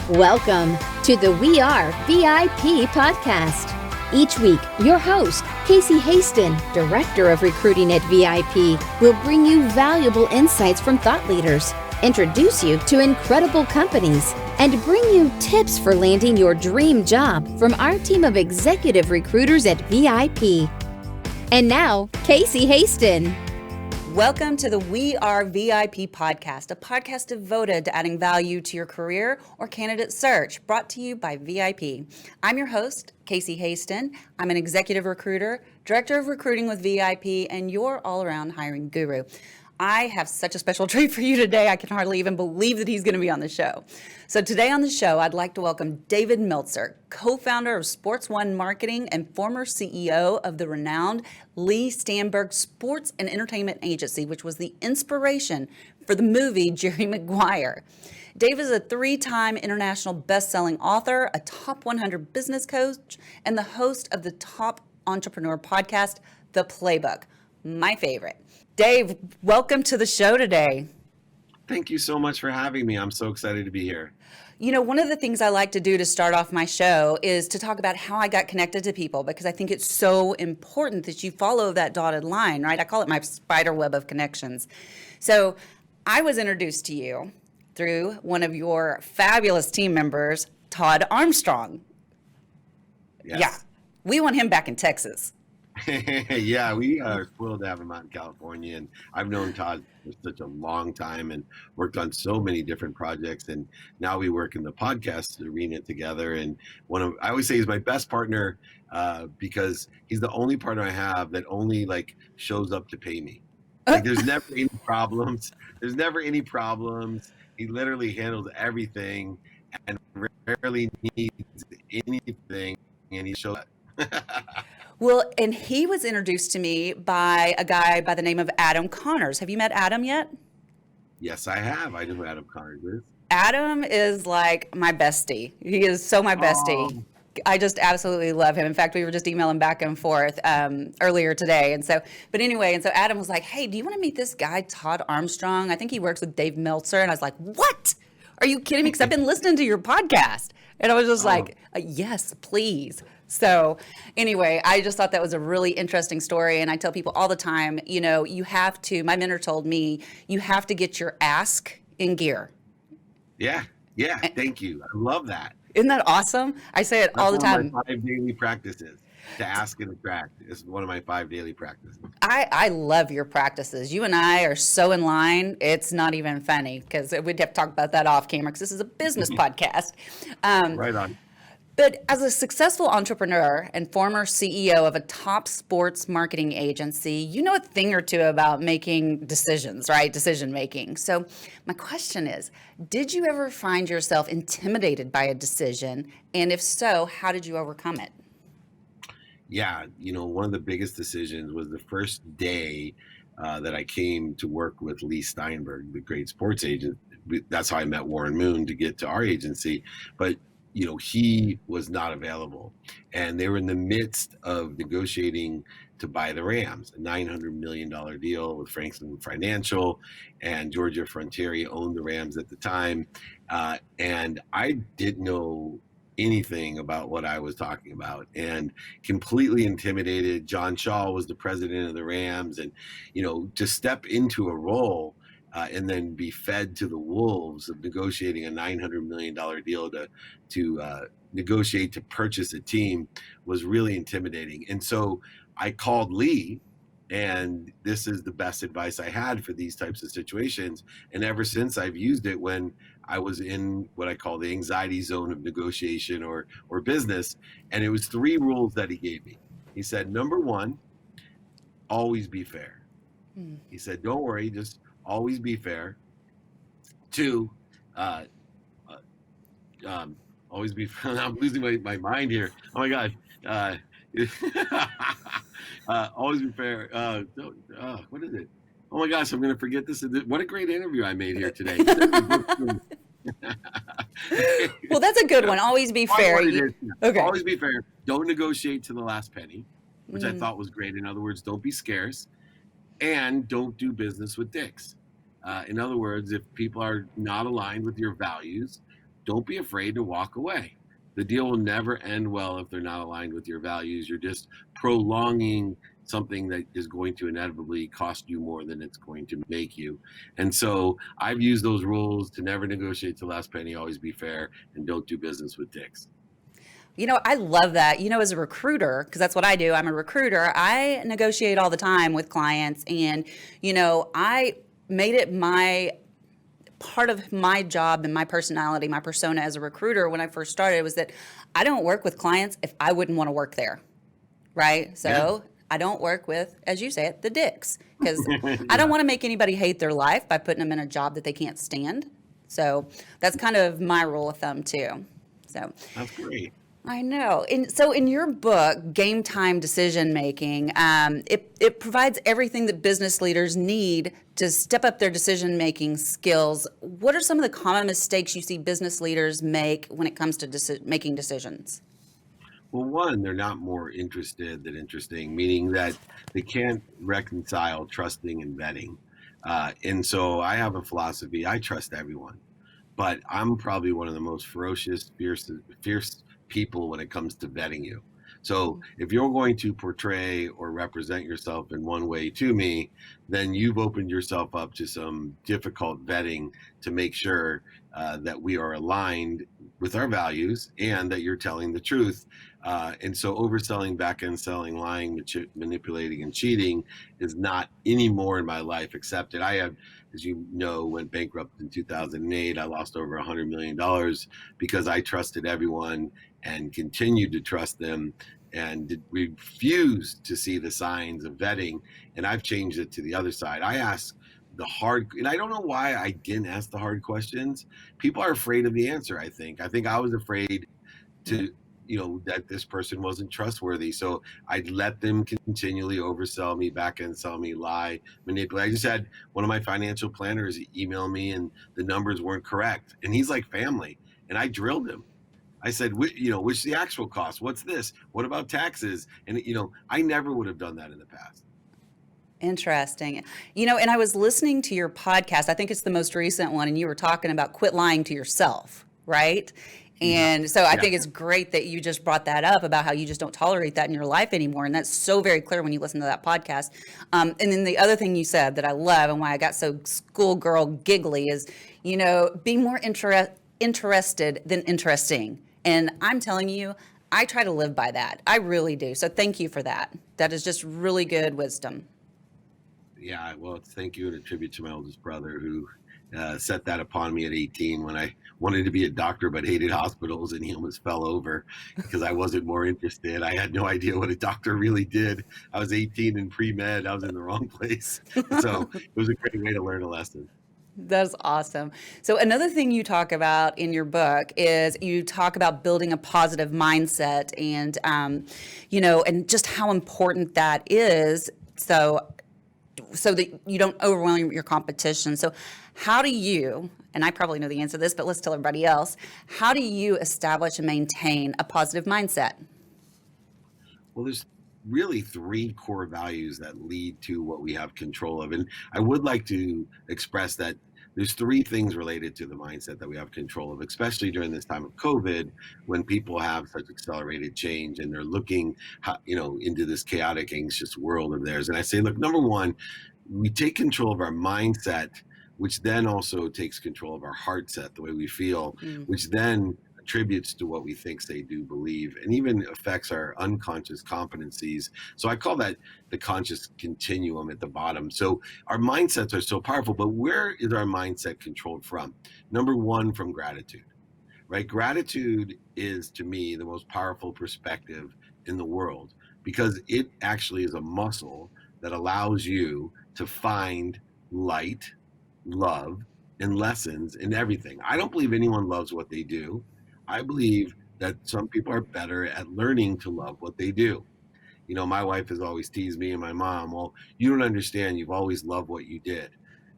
Welcome to the We Are VIP podcast. Each week, your host, Casey Hasten, Director of Recruiting at VIP, will bring you valuable insights from thought leaders, introduce you to incredible companies, and bring you tips for landing your dream job from our team of executive recruiters at VIP. And now, Casey Hasten. Welcome to the We Are VIP podcast, a podcast devoted to adding value to your career or candidate search, brought to you by VIP. I'm your host, Casey Hasten. I'm an executive recruiter, director of recruiting with VIP, and your all-around hiring guru. I have such a special treat for you today. I can hardly even believe that he's going to be on the show. So today on the show, I'd like to welcome David Meltzer, co-founder of Sports One Marketing and former CEO of the renowned Leigh Steinberg Sports and Entertainment Agency, which was the inspiration for the movie Jerry Maguire. Dave is a 3-time international best-selling author, a top 100 business coach, and the host of the top entrepreneur podcast, The Playbook, my favorite. Dave, welcome to the show today. Thank you so much for having me. I'm so excited to be here. You know, one of the things I like to do to start off my show is to talk about how I got connected to people, because I think it's so important that you follow that dotted line, right? I call it my spider web of connections. So I was introduced to you through one of your fabulous team members, Todd Armstrong. Yes. Yeah, we want him back in Texas. Yeah, we are thrilled to have him out in California, and I've known Todd for such a long time and worked on so many different projects, and now we work in the podcast arena together. And I always say he's my best partner because he's the only partner I have that only shows up to pay me. There's never any problems. There's never any problems. He literally handles everything and rarely needs anything, and he shows up. Well, and he was introduced to me by a guy by the name of Adam Connors. Have you met Adam yet? Yes, I have. I know who Adam Connors is. Adam is like my bestie. He is so my bestie. Oh. I just absolutely love him. In fact, we were just emailing back and forth earlier today. And so Adam was like, hey, do you want to meet this guy, Todd Armstrong? I think he works with Dave Meltzer. And I was like, what? Are you kidding me? Because I've been listening to your podcast. And I was just like, yes, please. So anyway, I just thought that was a really interesting story. And I tell people all the time, you know, my mentor told me, you have to get your ask in gear. Yeah. Thank you. I love that. Isn't that awesome? I say it all the time. One of my 5 daily practices. To ask and attract is one of my 5 daily practices. I love your practices. You and I are so in line. It's not even funny, because we'd have to talk about that off camera, because this is a business podcast. Right on. But as a successful entrepreneur and former CEO of a top sports marketing agency, you know a thing or two about making decisions, right? Decision making. So my question is, did you ever find yourself intimidated by a decision? And if so, how did you overcome it? Yeah, one of the biggest decisions was the first day that I came to work with Leigh Steinberg, the great sports agent. That's how I met Warren Moon to get to our agency. But he was not available, and they were in the midst of negotiating to buy the Rams, a $900 million deal with Franklin Financial, and Georgia Frontieri owned the Rams at the time. And I didn't know anything about what I was talking about, and completely intimidated. John Shaw was the president of the Rams, and to step into a role and then be fed to the wolves of negotiating a $900 million deal to negotiate to purchase a team was really intimidating. And so I called Leigh, and this is the best advice I had for these types of situations. And ever since, I've used it when I was in what I call the anxiety zone of negotiation or business. And it was 3 rules that he gave me. He said, number 1, always be fair. He said, don't worry, just always be fair. 2, always be fair. I'm losing my mind here. Oh my God. Always be fair. What is it? Oh my gosh, I'm going to forget this. What a great interview I made here today. Well, that's a good one. Always be fair. Okay. Always be fair. Don't negotiate to the last penny, which I thought was great. In other words, don't be scarce, and don't do business with dicks. In other words, if people are not aligned with your values, don't be afraid to walk away. The deal will never end well if they're not aligned with your values. You're just prolonging something that is going to inevitably cost you more than it's going to make you. And so I've used those rules to never negotiate to last penny, always be fair, and don't do business with dicks. I love that. As a recruiter, because that's what I do, I'm a recruiter, I negotiate all the time with clients. And, I made it my part of my job and my personality, my persona as a recruiter when I first started was that I don't work with clients if I wouldn't want to work there. Right. So I don't work with, as you say it, the dicks, because I don't want to make anybody hate their life by putting them in a job that they can't stand. So that's kind of my rule of thumb too. So that's great. I know. So in your book, Game Time Decision Making, it provides everything that business leaders need to step up their decision-making skills. What are some of the common mistakes you see business leaders make when it comes to making decisions? Well, one, they're not more interested than interesting, meaning that they can't reconcile trusting and vetting. And so I have a philosophy. I trust everyone, but I'm probably one of the most ferocious, fierce people when it comes to vetting you. So if you're going to portray or represent yourself in one way to me, then you've opened yourself up to some difficult vetting to make sure that we are aligned with our values and that you're telling the truth. And so overselling, back end selling, lying, manipulating, and cheating is not anymore in my life accepted. I have, as you know, went bankrupt in 2008. I lost over $100 million because I trusted everyone and continued to trust them and refused to see the signs of vetting. And I've changed it to the other side. I ask the hard, and I don't know why I didn't ask the hard questions. People are afraid of the answer, I think. I think I was afraid to, that this person wasn't trustworthy. So I'd let them continually oversell me, back end sell me, lie, manipulate. I just had one of my financial planners email me and the numbers weren't correct. And he's like family. And I drilled him. I said, what's the actual cost? What's this? What about taxes? And, I never would have done that in the past. Interesting. And I was listening to your podcast. I think it's the most recent one. And you were talking about quit lying to yourself, right? And so I think it's great that you just brought that up about how you just don't tolerate that in your life anymore. And that's so very clear when you listen to that podcast. And then the other thing you said that I love and why I got so schoolgirl giggly is, be more interested than interesting. And I'm telling you, I try to live by that. I really do. So thank you for that. That is just really good wisdom. Yeah, well, thank you, and a tribute to my oldest brother who set that upon me at 18 when I wanted to be a doctor but hated hospitals, and he almost fell over because I wasn't more interested. I had no idea what a doctor really did. I was 18 in pre-med. I was in the wrong place. So it was a great way to learn a lesson. That's awesome. So another thing you talk about in your book is you talk about building a positive mindset and, and just how important that is. So that you don't overwhelm your competition. So how do you, and I probably know the answer to this, but let's tell everybody else, how do you establish and maintain a positive mindset? Well, there's really three core values that lead to what we have control of. And I would like to express that there's three things related to the mindset that we have control of, especially during this time of COVID, when people have such accelerated change and they're looking, into this chaotic, anxious world of theirs. And I say, look, number one, we take control of our mindset, which then also takes control of our heart set, the way we feel, which then attributes to what we think, say, do, believe, and even affects our unconscious competencies. So I call that the conscious continuum at the bottom. So our mindsets are so powerful, but where is our mindset controlled from? Number one, from gratitude, right? Gratitude is, to me, the most powerful perspective in the world because it actually is a muscle that allows you to find light, love, and lessons in everything. I don't believe anyone loves what they do. I believe that some people are better at learning to love what they do. My wife has always teased me and my mom, well, you don't understand. You've always loved what you did.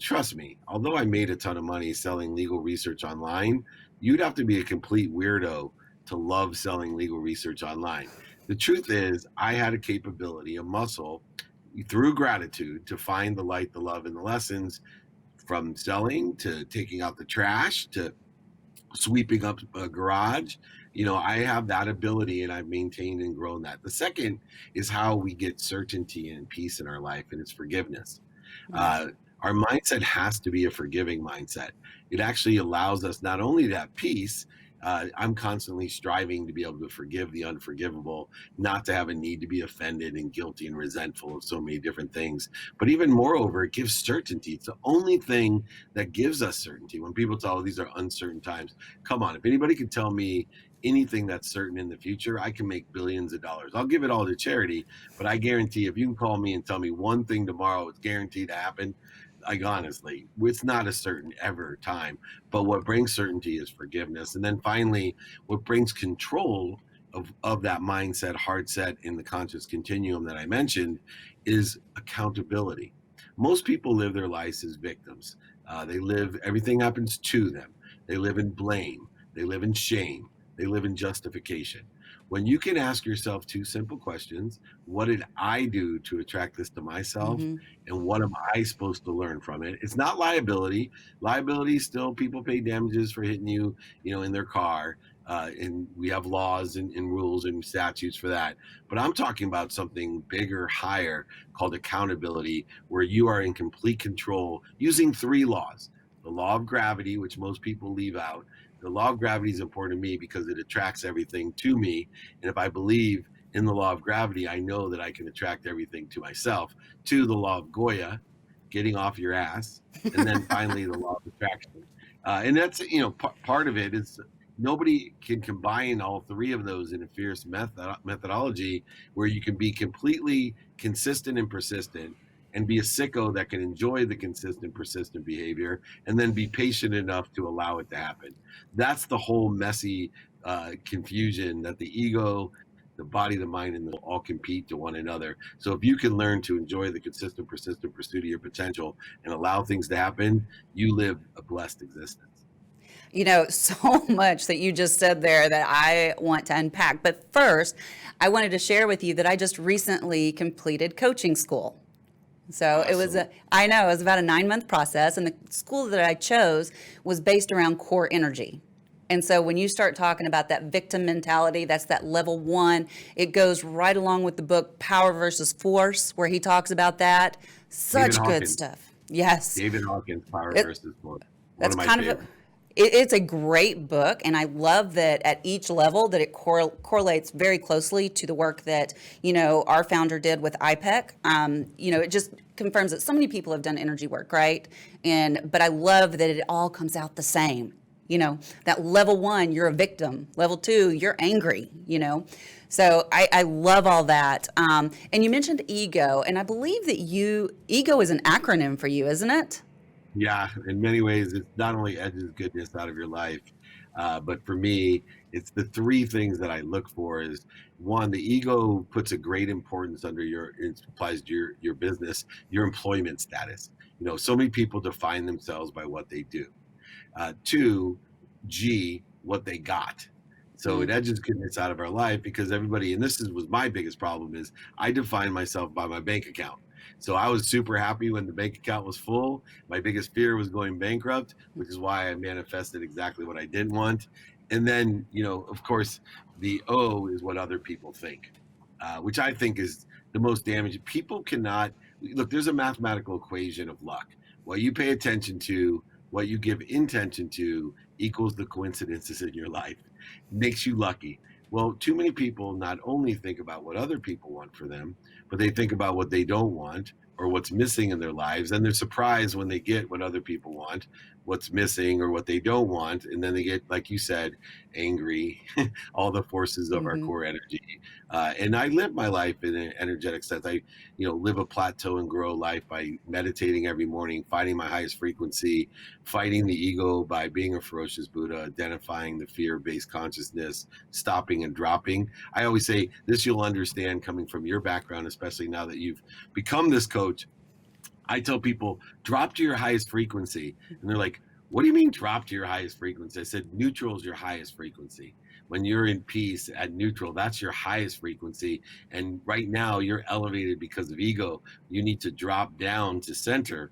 Trust me, although I made a ton of money selling legal research online, you'd have to be a complete weirdo to love selling legal research online. The truth is, I had a capability, a muscle, through gratitude to find the light, the love, and the lessons from selling to taking out the trash to sweeping up a garage. I have that ability and I've maintained and grown that. The second is how we get certainty and peace in our life, and it's forgiveness. Mm. Uh, our mindset has to be a forgiving mindset. It actually allows us not only to have peace. I'm constantly striving to be able to forgive the unforgivable, not to have a need to be offended and guilty and resentful of so many different things. But even moreover, it gives certainty. It's the only thing that gives us certainty. When people tell, these are uncertain times, come on, if anybody can tell me anything that's certain in the future, I can make billions of dollars. I'll give it all to charity, but I guarantee if you can call me and tell me one thing tomorrow it's guaranteed to happen, like honestly, it's not a certain ever time. But what brings certainty is forgiveness. And then finally, what brings control of that mindset, heart set in the conscious continuum that I mentioned is accountability. Most people live their lives as victims. Everything happens to them. They live in blame. They live in shame. They live in justification. When you can ask yourself two simple questions: what did I do to attract this to myself? Mm-hmm. And what am I supposed to learn from it? It's not liability. Liability, still people pay damages for hitting you, in their car. And we have laws and rules and statutes for that. But I'm talking about something bigger, higher, called accountability, where you are in complete control using three laws. The law of gravity, which most people leave out. The law of gravity is important to me because it attracts everything to me. And if I believe in the law of gravity, I know that I can attract everything to myself. Two, the law of Goya, getting off your ass. And then finally, the law of attraction. And that's, part of it is nobody can combine all three of those in a fierce methodology where you can be completely consistent and persistent and be a sicko that can enjoy the consistent, persistent behavior and then be patient enough to allow it to happen. That's the whole messy confusion that the ego, the body, the mind, and the all compete to one another. So if you can learn to enjoy the consistent, persistent pursuit of your potential and allow things to happen, you live a blessed existence. So much that you just said there that I want to unpack. But first, I wanted to share with you that I just recently completed coaching school. So Awesome. I know, it was about a 9-month process, and the school that I chose was based around core energy. And so when you start talking about that victim mentality, that's that level 1, it goes right along with the book Power versus Force, where he talks about that. David Such good Hawkins. stuff. Yes. David Hawkins, Power It, versus Force. One that's of my kind of favorites. it's a great book, and I love that at each level that it correlates very closely to the work that our founder did with IPEC. It just confirms that so many people have done energy work, right? But I love that it all comes out the same. That level 1, you're a victim. Level 2, you're angry. So I love all that. And you mentioned ego, and I believe that ego is an acronym for you, isn't it? Yeah, in many ways, it's not only edges goodness out of your life, but for me, it's the three things that I look for is one, the ego puts a great importance it applies to your business, your employment status. So many people define themselves by what they do. Two, G, what they got. So it Mm. edges goodness out of our life because everybody, and was my biggest problem, is I define myself by my bank account. So I was super happy when the bank account was full. My biggest fear was going bankrupt, which is why I manifested exactly what I didn't want. And then, of course, the O is what other people think, which I think is the most damaging. People cannot look, there's a mathematical equation of luck. What you pay attention to, what you give intention to, equals the coincidences in your life, makes you lucky. Well, too many people not only think about what other people want for them, but they think about what they don't want or what's missing in their lives. And they're surprised when they get what other people want, what's missing or what they don't want. And then they get, like you said, angry, all the forces of our Hmm. core energy. And I live my life in an energetic sense. I, live a plateau and grow life by meditating every morning, finding my highest frequency, fighting the ego by being a ferocious Buddha, identifying the fear-based consciousness, stopping and dropping. I always say this, you'll understand coming from your background, especially now that you've become this coach. I tell people, drop to your highest frequency. And they're like, what do you mean drop to your highest frequency? I said, neutral is your highest frequency. When you're in peace at neutral, that's your highest frequency. And right now you're elevated because of ego. You need to drop down to center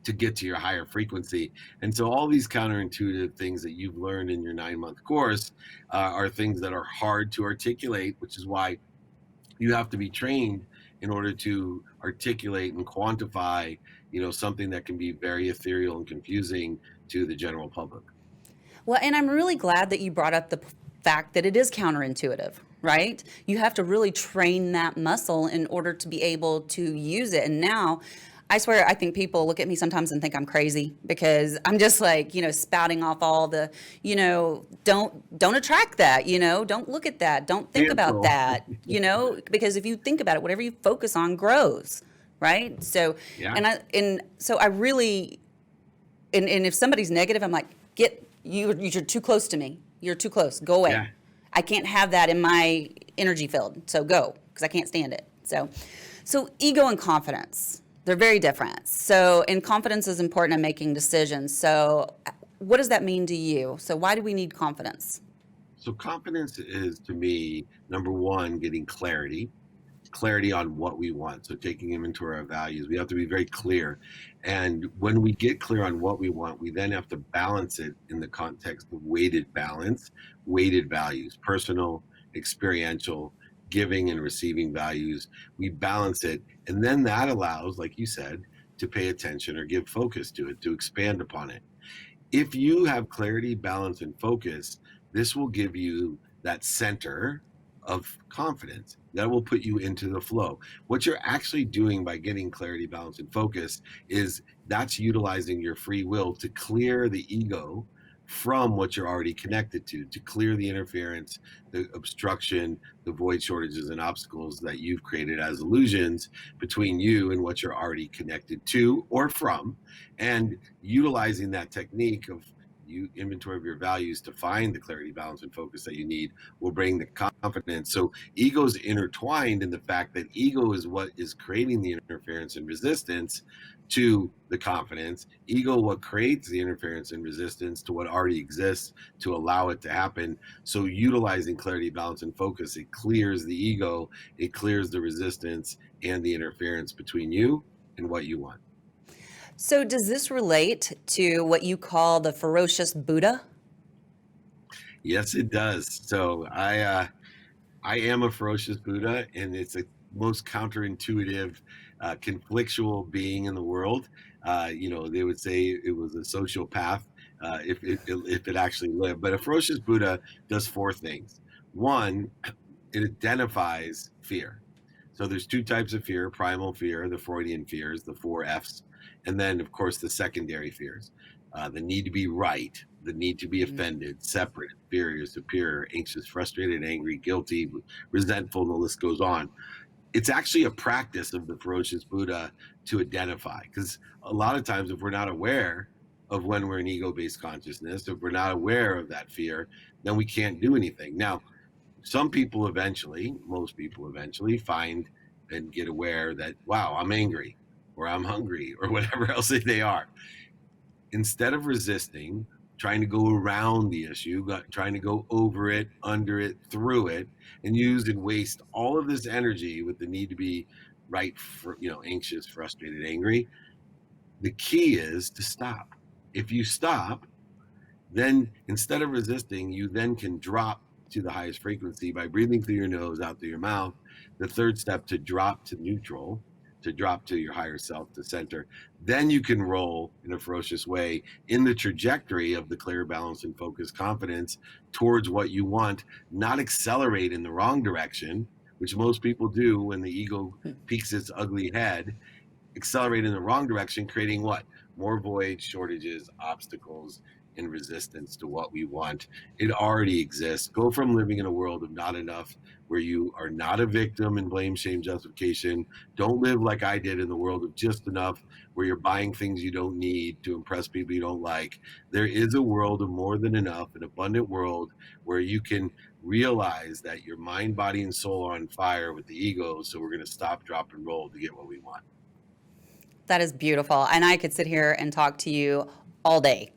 to get to your higher frequency. And so all these counterintuitive things that you've learned in your 9-month course are things that are hard to articulate, which is why you have to be trained in order to articulate and quantify, something that can be very ethereal and confusing to the general public. Well, and I'm really glad that you brought up the fact that it is counterintuitive, right? You have to really train that muscle in order to be able to use it. And now, I swear, I think people look at me sometimes and think I'm crazy because I'm just like, spouting off all the, don't attract that, don't look at that, don't think about that, because if you think about it, whatever you focus on grows, right? So, Yeah. So I really, and if somebody's negative, I'm like, you're too close to me. You're too close. Go away. Yeah. I can't have that in my energy field. So go, because I can't stand it. So ego and confidence, they're very different. So, and confidence is important in making decisions. So what does that mean to you? So why do we need confidence? So confidence is, to me, number one, getting clarity on what we want. So taking inventory of our values, we have to be very clear. And when we get clear on what we want, we then have to balance it in the context of weighted balance, weighted values, personal, experiential, giving and receiving values. We balance it. And then that allows, like you said, to pay attention or give focus to it, to expand upon it. If you have clarity, balance, and focus, this will give you that center of confidence that will put you into the flow. What you're actually doing by getting clarity, balance, and focus is that's utilizing your free will to clear the ego from what you're already connected to clear the interference, the obstruction, the void, shortages, and obstacles that you've created as illusions between you and what you're already connected to or from, and utilizing that technique of inventory of your values to find the clarity, balance, and focus that you need will bring the confidence. So ego is intertwined in the fact that ego is what is creating the interference and resistance to the confidence. Ego what creates the interference and resistance to what already exists to allow it to happen. So utilizing clarity, balance, and focus, it clears the ego, it clears the resistance and the interference between you and what you want. So does this relate to what you call the ferocious Buddha? Yes, it does. So I am a ferocious Buddha, and it's the most counterintuitive, conflictual being in the world. They would say it was a sociopath if it actually lived. But a ferocious Buddha does 4 things. One, it identifies fear. So there's 2 types of fear: primal fear, the Freudian fears, the 4 F's, and then, of course, the secondary fears. The need to be right, the need to be offended, separate, inferior, superior, anxious, frustrated, angry, guilty, resentful, and the list goes on. It's actually a practice of the ferocious Buddha to identify, because a lot of times if we're not aware of when we're in ego-based consciousness, if we're not aware of that fear, then we can't do anything. Now, most people eventually find and get aware that, wow, I'm angry, or I'm hungry, or whatever else they are. Instead of resisting, trying to go around the issue, trying to go over it, under it, through it, and use and waste all of this energy with the need to be right, anxious, frustrated, angry, the key is to stop. If you stop, then instead of resisting, you then can drop to the highest frequency by breathing through your nose, out through your mouth. The third step, to drop to neutral, to drop to your higher self, to center. Then you can roll in a ferocious way in the trajectory of the clear, balance, and focus confidence towards what you want, not accelerate in the wrong direction, which most people do when the ego peeks its ugly head. Accelerate in the wrong direction, creating what? More void, shortages, obstacles, and resistance to what we want. It already exists. Go from living in a world of not enough, where you are not a victim in blame, shame, justification. Don't live like I did in the world of just enough, where you're buying things you don't need to impress people you don't like. There is a world of more than enough, an abundant world where you can realize that your mind, body, and soul are on fire with the ego. So we're going to stop, drop, and roll to get what we want. That is beautiful. And I could sit here and talk to you all day.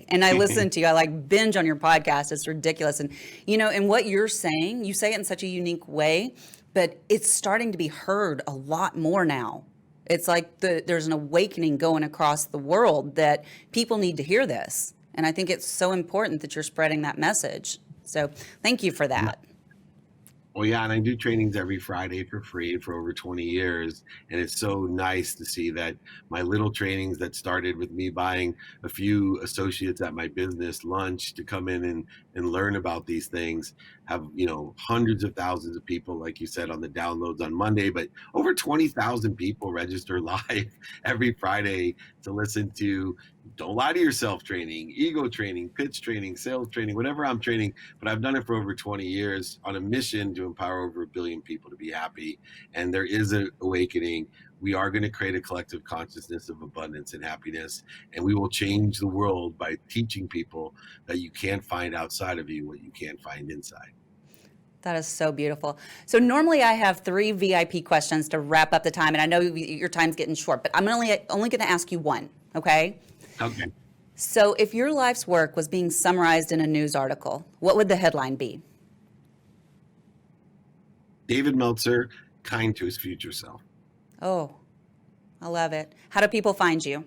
And I listen to you. I binge on your podcast. It's ridiculous. And, and what you're saying, you say it in such a unique way, but it's starting to be heard a lot more now. It's like there's an awakening going across the world that people need to hear this. And I think it's so important that you're spreading that message. So thank you for that. Well, yeah, and I do trainings every Friday for free for over 20 years. And it's so nice to see that my little trainings that started with me buying a few associates at my business lunch to come in and learn about these things have, hundreds of thousands of people, like you said, on the downloads on Monday, but over 20,000 people register live every Friday to listen to Don't Lie to Yourself training, ego training, pitch training, sales training, whatever I'm training. But I've done it for over 20 years on a mission to empower over 1 billion people to be happy. And there is an awakening. We are going to create a collective consciousness of abundance and happiness, and we will change the world by teaching people that you can't find outside of you what you can't find inside. That is so beautiful. So normally I have 3 VIP questions to wrap up the time, and I know your time's getting short, but I'm only going to ask you one, okay? Okay. So if your life's work was being summarized in a news article, what would the headline be? David Meltzer, kind to his future self. Oh, I love it. How do people find you?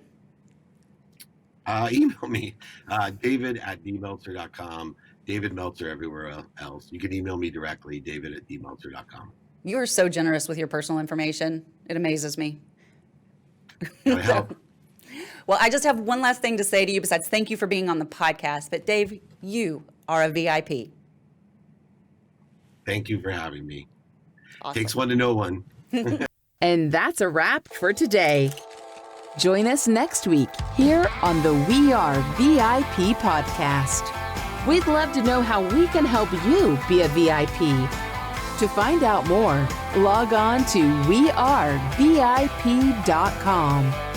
Email me, david@dmeltzer.com. David Meltzer everywhere else. You can email me directly, david@dmeltzer.com. You are so generous with your personal information. It amazes me. Can I help? Well, I just have one last thing to say to you besides thank you for being on the podcast. But Dave, you are a VIP. Thank you for having me. Awesome. Takes one to know one. And that's a wrap for today. Join us next week here on the We Are VIP podcast. We'd love to know how we can help you be a VIP. To find out more, log on to wearevip.com.